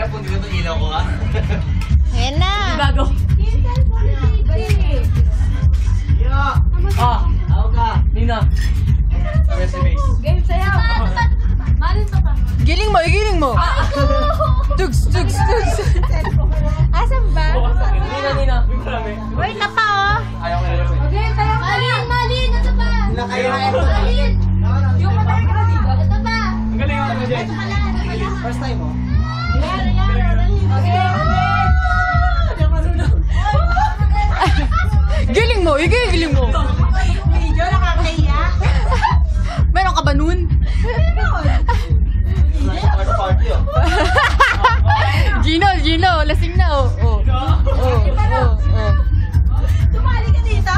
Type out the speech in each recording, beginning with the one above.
Kaya po dito itong ilaw ko ha. Ayan na. Bago. Ako ka. Nina. Sabi si Mace. Game sayaw. Malin to ka. Giling mo, giling mo. Tugs, tugs, tugs. Asan ba? Nina. Wait na pa oh. Ayaw ko na. Game sayaw. Malin. Ano ba? Malin. Yung matay ka na dito. Ito ba? Ang galing ako na dyan. Ito pala. First time mo? Ayan. Okay. Giling mo, giling mo. Medyo nakakaya. Meron ka ba nun? Party oh. Gino, lasing na oh. Sumali ka dito?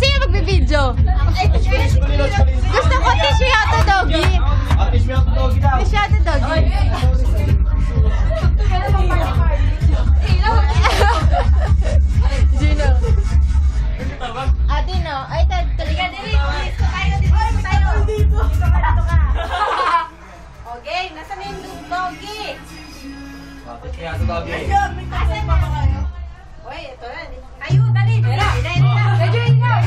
Sino magbibideo? Gusto ko tissue yata, doggy. Atis mo yung doggy daw. Tissue yata, doggy. Gino. Ate no, ay talaga Dito ka. Okay, nasa na yung doggy? Atis mo yung doggy. Asan na? Uy, ito na. Tayo, dali. Medyo yun na.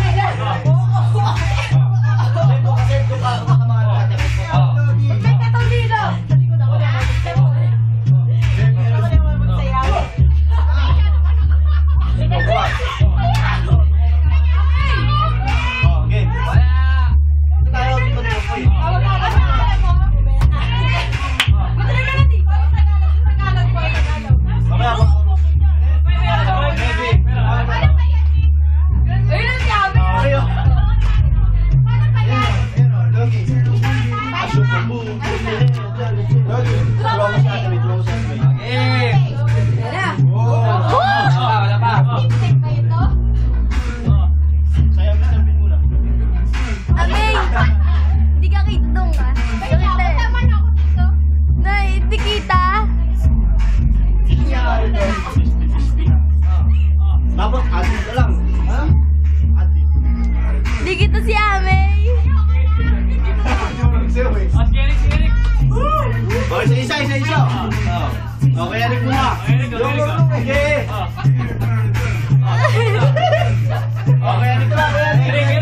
May katong dito. Dapat atin ka lang. Ha? Atin. Di kita si Amey. Okay, isa. Okay, Eric muna. Okay. Okay, Eric lang.